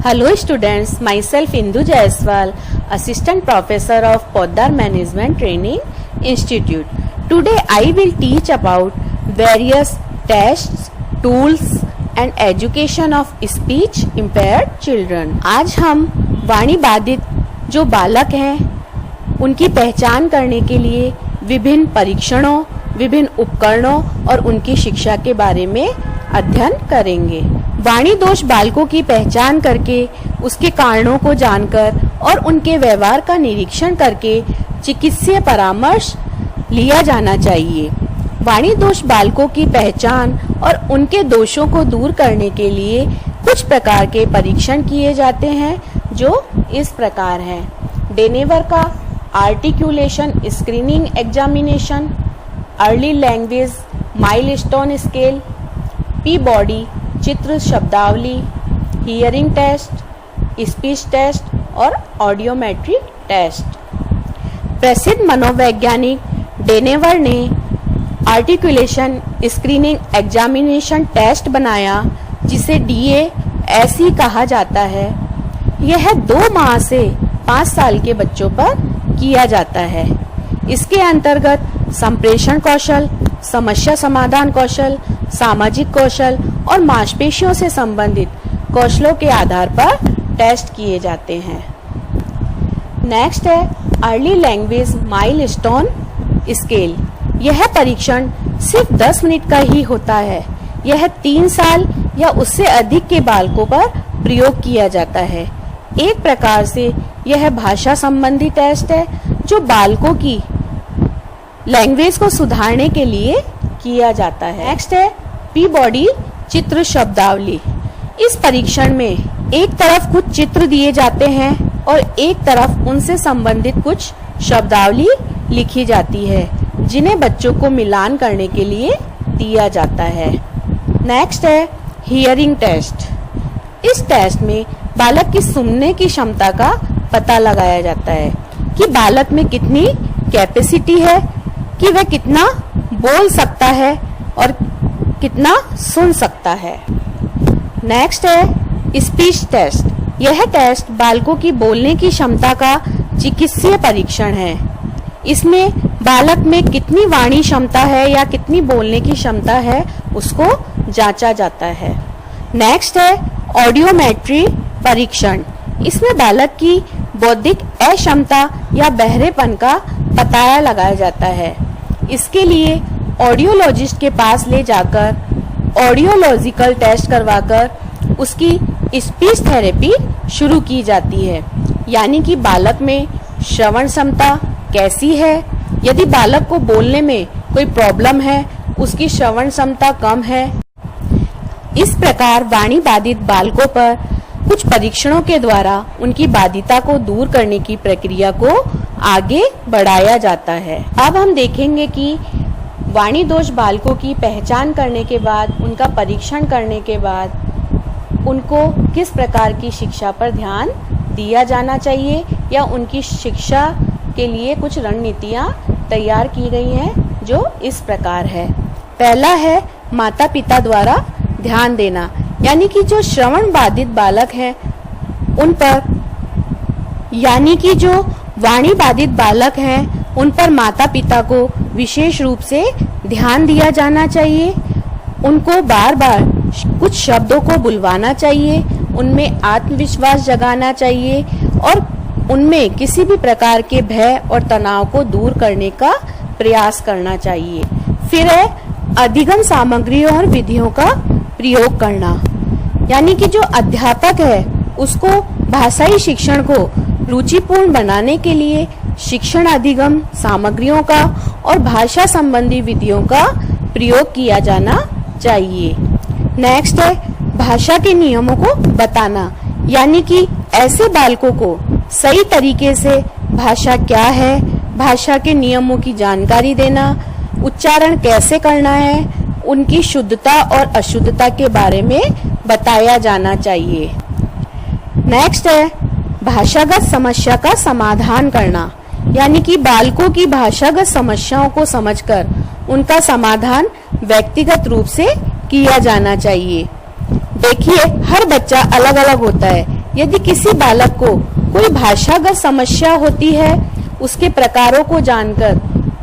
Hello students, myself Indu Jaiswal, Assistant Professor of Poddar Management Training Institute. Today I will teach about various tests, tools and education of speech impaired children. आज हम वाणी बाधित जो बालक हैं उनकी पहचान करने के लिए विभिन्न परीक्षणों, विभिन्न उपकरणों और उनकी शिक्षा के बारे में अध्ययन करेंगे। वाणी दोष बालकों की पहचान करके उसके कारणों को जानकर और उनके व्यवहार का निरीक्षण करके चिकित्सीय परामर्श लिया जाना चाहिए। वाणी दोष बालकों की पहचान और उनके दोषों को दूर करने के लिए कुछ प्रकार के परीक्षण किए जाते हैं जो इस प्रकार हैं। डेनेवर का articulation screening examination, early language milestone scale, Peabody चित्र शब्दावली, हियरिंग टेस्ट, स्पीच टेस्ट और ऑडियोमेट्री टेस्ट। प्रसिद्ध मनोवैज्ञानिक डेनेवर ने आर्टिकुलेशन स्क्रीनिंग एग्जामिनेशन टेस्ट बनाया जिसे DASE कहा जाता है। यह 2 माह से 5 साल के बच्चों पर किया जाता है। इसके अंतर्गत संप्रेषण कौशल, समस्या समाधान कौशल, सामाजिक कौशल और मांसपेशियों से संबंधित कौशलों के आधार पर टेस्ट किए जाते हैं। नेक्स्ट है अर्ली लैंग्वेज माइलस्टोन स्केल। यह परीक्षण सिर्फ 10 मिनट का ही होता है। यह 3 साल या उससे अधिक के बालकों पर प्रयोग किया जाता है। एक प्रकार से यह भाषा संबंधी टेस्ट है जो बालकों की लैंग्वेज को सुधारने के लिए किया जाता है। नेक्स्ट है पीबॉडी चित्र शब्दावली। इस परीक्षण में एक तरफ कुछ चित्र दिए जाते हैं और एक तरफ उनसे संबंधित कुछ शब्दावली लिखी जाती है जिन्हें बच्चों को मिलान करने के लिए दिया जाता है। नेक्स्ट है हियरिंग टेस्ट। इस टेस्ट में बालक की सुनने की क्षमता का पता लगाया जाता है कि बालक में कितनी कैपेसिटी है, कि वह कितना बोल सकता है और कितना सुन सकता है। नेक्स्ट है स्पीच टेस्ट। यह टेस्ट बालकों की बोलने की क्षमता का चिकित्सीय परीक्षण है। इसमें बालक में कितनी वाणी क्षमता है या कितनी बोलने की क्षमता है उसको जांचा जाता है। नेक्स्ट है ऑडियोमेट्री परीक्षण। इसमें बालक की बौद्धिक अक्षमता या बहरेपन का पता लगाया जाता है। इसके लिए ऑडियोलॉजिस्ट के पास ले जाकर ऑडियोलॉजिकल टेस्ट करवाकर उसकी स्पीच थेरेपी शुरू की जाती है, यानी कि बालक में श्रवण क्षमता कैसी है। यदि बालक को बोलने में कोई प्रॉब्लम है, उसकी श्रवण क्षमता कम है। इस प्रकार वाणी बाधित बालकों पर कुछ परीक्षणों के द्वारा उनकी बाधिता को दूर करने की प्रक्रिया को आगे बढ़ाया जाता है। अब हम देखेंगे कि वाणी दोष बालकों की पहचान करने के बाद, उनका परीक्षण करने के बाद उनको किस प्रकार की शिक्षा पर ध्यान दिया जाना चाहिए या उनकी शिक्षा के लिए कुछ रणनीतियां तैयार की गई हैं जो इस प्रकार है। पहला है माता पिता द्वारा ध्यान देना, यानी कि जो श्रवण बाधित बालक हैं उन पर, यानी कि जो वाणी बाधित बालक हैं उन पर माता पिता को विशेष रूप से ध्यान दिया जाना चाहिए। उनको बार बार कुछ शब्दों को बुलवाना चाहिए, उनमें आत्मविश्वास जगाना चाहिए और उनमें किसी भी प्रकार के भय और तनाव को दूर करने का प्रयास करना चाहिए। फिर है अधिगम सामग्रियों और विधियों का प्रयोग करना, यानी कि जो अध्यापक है उसको भाषाई शिक्षण को रुचिपूर्ण बनाने के लिए शिक्षण अधिगम सामग्रियों का और भाषा संबंधी विधियों का प्रयोग किया जाना चाहिए। नेक्स्ट है भाषा के नियमों को बताना, यानी कि ऐसे बालकों को सही तरीके से भाषा क्या है, भाषा के नियमों की जानकारी देना, उच्चारण कैसे करना है, उनकी शुद्धता और अशुद्धता के बारे में बताया जाना चाहिए। नेक्स्ट है भाषागत समस्या का समाधान करना, यानी कि बालकों की भाषागत समस्याओं को समझकर उनका समाधान व्यक्तिगत रूप से किया जाना चाहिए। देखिए, हर बच्चा अलग अलग होता है, यदि किसी बालक को कोई भाषागत समस्या होती है, उसके प्रकारों को जानकर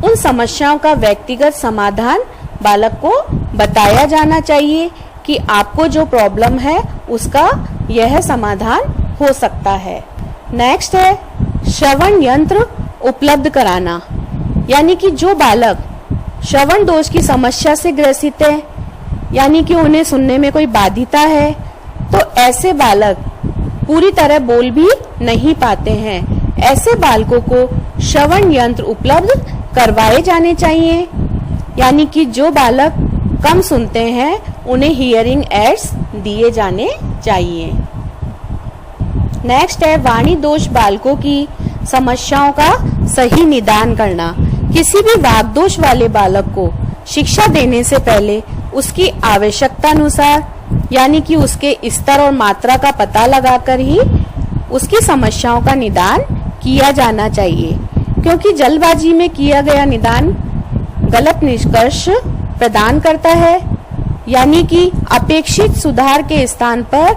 उन समस्याओं का व्यक्तिगत समाधान बालक को बताया जाना चाहिए कि आपको जो प्रॉब्लम है उसका यह समाधान हो सकता है। नेक्स्ट है श्रवण यंत्र उपलब्ध कराना, यानी कि जो बालक श्रवण दोष की समस्या से ग्रसित है, यानी कि उन्हें सुनने में कोई बाधिता है, तो ऐसे बालक पूरी तरह बोल भी नहीं पाते हैं। ऐसे बालकों को श्रवण यंत्र उपलब्ध करवाए जाने चाहिए, यानी कि जो बालक कम सुनते हैं उन्हें हियरिंग एड्स दिए जाने चाहिए। नेक्स्ट है वाणी दोष बालकों की समस्याओं का सही निदान करना। किसी भी वाक दोष वाले बालक को शिक्षा देने से पहले उसकी आवश्यकता अनुसार, यानी कि उसके स्तर और मात्रा का पता लगाकर ही उसकी समस्याओं का निदान किया जाना चाहिए, क्योंकि जल्दबाजी में किया गया निदान गलत निष्कर्ष प्रदान करता है, यानी कि अपेक्षित सुधार के स्थान पर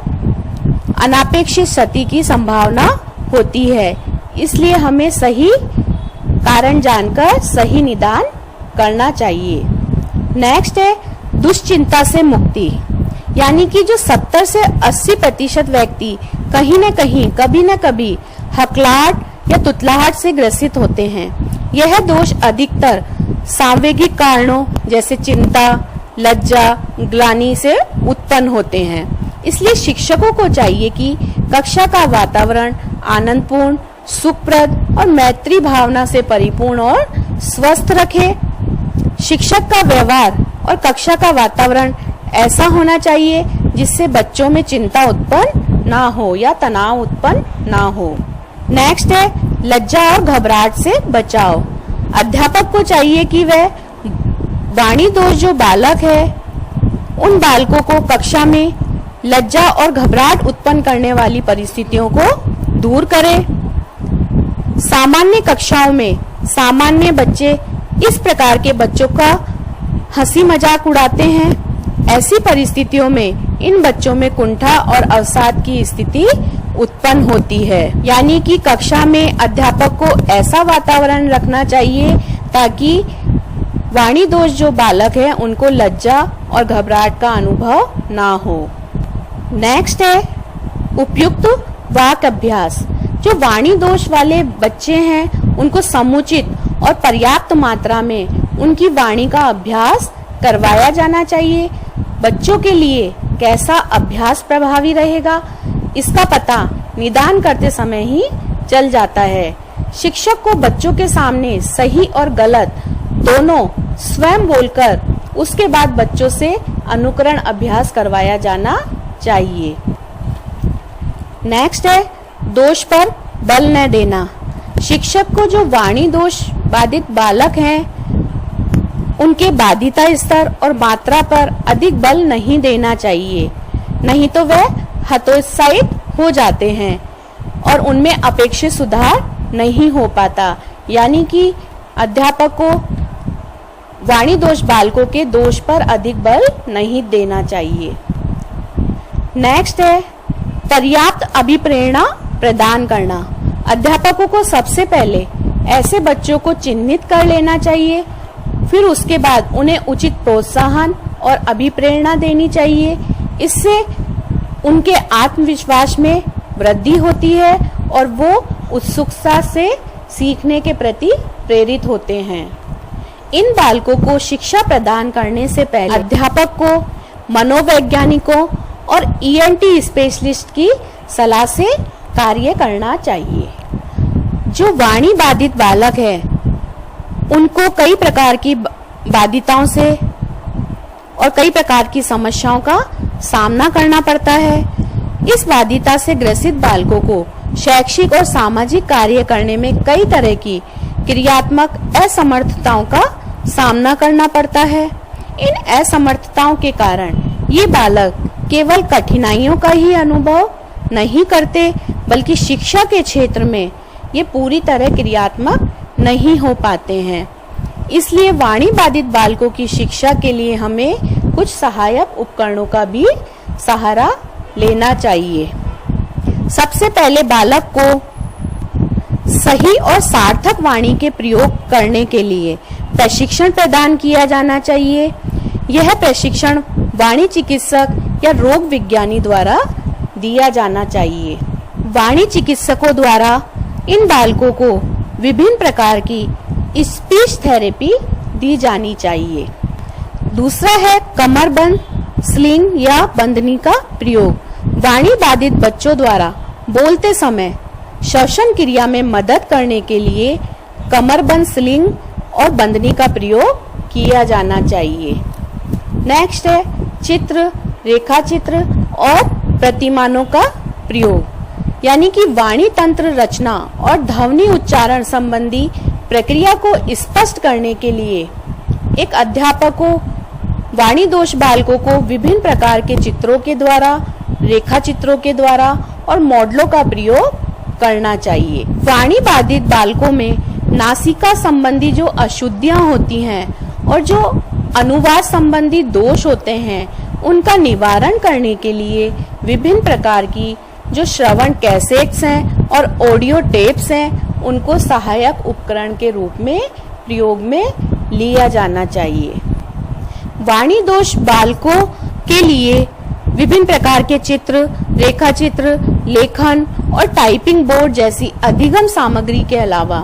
अनापेक्षित क्षति की संभावना होती है। इसलिए हमें सही कारण जानकर सही निदान करना चाहिए। नेक्स्ट है दुश्चिंता से मुक्ति, यानी कि जो 70 से 80% व्यक्ति कहीं न कहीं कभी न कभी हकलाहट या तुतलाहट से ग्रसित होते हैं। यह दोष अधिकतर सांवेगिक कारणों जैसे चिंता, लज्जा, ग्लानि से उत्पन्न होते हैं। इसलिए शिक्षकों को चाहिए कि कक्षा का वातावरण आनंदपूर्ण, सुखप्रद और मैत्री भावना से परिपूर्ण और स्वस्थ रखे। शिक्षक का व्यवहार और कक्षा का वातावरण ऐसा होना चाहिए जिससे बच्चों में चिंता उत्पन्न ना हो या तनाव उत्पन्न ना हो। नेक्स्ट है लज्जा और घबराहट से बचाव। अध्यापक को चाहिए कि वह वाणी दोष जो बालक है उन बालकों को कक्षा में लज्जा और घबराहट उत्पन्न करने वाली परिस्थितियों को दूर करे। सामान्य कक्षाओं में सामान्य बच्चे इस प्रकार के बच्चों का हंसी मजाक उड़ाते हैं। ऐसी परिस्थितियों में इन बच्चों में कुंठा और अवसाद की स्थिति उत्पन्न होती है, यानी कि कक्षा में अध्यापक को ऐसा वातावरण रखना चाहिए ताकि वाणी दोष जो बालक है उनको लज्जा और घबराहट का अनुभव ना हो। नेक्स्ट है उपयुक्त वाक अभ्यास। जो वाणी दोष वाले बच्चे हैं उनको समुचित और पर्याप्त मात्रा में उनकी वाणी का अभ्यास करवाया जाना चाहिए। बच्चों के लिए कैसा अभ्यास प्रभावी रहेगा इसका पता निदान करते समय ही चल जाता है। शिक्षक को बच्चों के सामने सही और गलत दोनों स्वयं बोलकर उसके बाद बच्चों से अनुकरण अभ्यास करवाया जाना चाहिए। नेक्स्ट है दोष पर बल न देना। शिक्षक को जो वाणी दोष बाधित बालक हैं उनके बाधिता स्तर और मात्रा पर अधिक बल नहीं देना चाहिए, नहीं तो वह हतोत्साहित हो जाते हैं और उनमें अपेक्षित सुधार नहीं हो पाता। यानी कि अध्यापक को वाणी दोष बालकों के दोष पर अधिक बल नहीं देना चाहिए। नेक्स्ट है पर्याप्त अभिप्रेरणा प्रदान करना। अध्यापकों को सबसे पहले ऐसे बच्चों को चिन्हित कर लेना चाहिए, फिर उसके बाद उन्हें उचित प्रोत्साहन और अभिप्रेरणा देनी चाहिए। इससे उनके आत्मविश्वास में वृद्धि होती है और वो उत्सुकता से सीखने के प्रति प्रेरित होते हैं। इन बालकों को शिक्षा प्रदान करने से पहले अध्यापक को मनोवैज्ञानिकों और ENT स्पेशलिस्ट की सलाह से कार्य करना चाहिए। जो वाणी बाधित बालक है उनको कई प्रकार की बाधिताओं से और कई प्रकार की समस्याओं का सामना करना पड़ता है। इस बाधिता से ग्रसित बालकों को शैक्षिक और सामाजिक कार्य करने में कई तरह की क्रियात्मक असमर्थताओं का सामना करना पड़ता है। इन असमर्थताओं के कारण ये बालक केवल कठिनाइयों का ही अनुभव नहीं करते, बल्कि शिक्षा के क्षेत्र में ये पूरी तरह क्रियात्मक नहीं हो पाते हैं। इसलिए वाणी बाधित बालकों की शिक्षा के लिए हमें कुछ सहायक उपकरणों का भी सहारा लेना चाहिए। सबसे पहले बालक को सही और सार्थक वाणी के प्रयोग करने के लिए प्रशिक्षण प्रदान किया जाना चाहिए। यह प्रशिक्षण वाणी चिकित्सक या रोग विज्ञानी द्वारा दिया जाना चाहिए। वाणी चिकित्सकों द्वारा इन बालकों को विभिन्न प्रकार की स्पीच थेरेपी दी जानी चाहिए। दूसरा है कमरबंद, स्लिंग या बंदनी का प्रयोग। वाणी बाधित बच्चों द्वारा बोलते समय श्वसन क्रिया में मदद करने के लिए कमरबंद, स्लिंग और बंदनी का प्रयोग किया जाना चाहिए। नेक्स्ट है चित्र, रेखाचित्र और प्रतिमानों का प्रयोग, यानी कि वाणी तंत्र रचना और ध्वनि उच्चारण संबंधी प्रक्रिया को स्पष्ट करने के लिए एक अध्यापक को वाणी दोष बालकों को विभिन्न प्रकार के चित्रों के द्वारा, रेखाचित्रों के द्वारा और मॉडलों का प्रयोग करना चाहिए। वाणी बाधित बालकों में नासिका संबंधी जो अशुद्धियां होती हैं और जो अनुवाद संबंधी दोष होते हैं, उनका निवारण करने के लिए विभिन्न प्रकार की जो श्रवण कैसेट्स हैं और ऑडियो टेप्स हैं, उनको सहायक उपकरण के रूप में प्रयोग में लिया जाना चाहिए। वाणी दोष बालकों के लिए विभिन्न प्रकार के चित्र, रेखाचित्र, लेखन और टाइपिंग बोर्ड जैसी अधिगम सामग्री के अलावा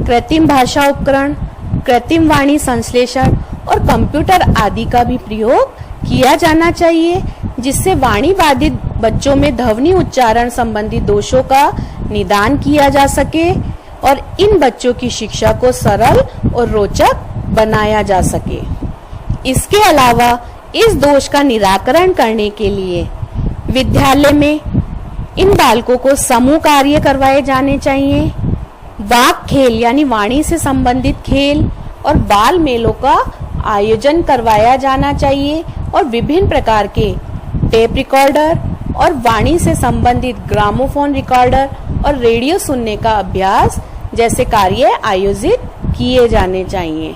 कृत्रिम भाषा उपकरण, कृत्रिम वाणी संश्लेषण और कंप्यूटर आदि का भी प्रयोग किया जाना चाहिए, जिससे वाणी बाधित बच्चों में ध्वनि उच्चारण संबंधी दोषों का निदान किया जा सके और इन बच्चों की शिक्षा को सरल और रोचक बनाया जा सके। इसके अलावा इस दोष का निराकरण करने के लिए विद्यालय में इन बालकों को समूह कार्य करवाए जाने चाहिए। वाक खेल यानी वाणी से संबंधित खेल और बाल मेलों का आयोजन करवाया जाना चाहिए और विभिन्न प्रकार के टेप रिकॉर्डर और वाणी से संबंधित ग्रामोफोन रिकॉर्डर और रेडियो सुनने का अभ्यास जैसे कार्य आयोजित किए जाने चाहिए।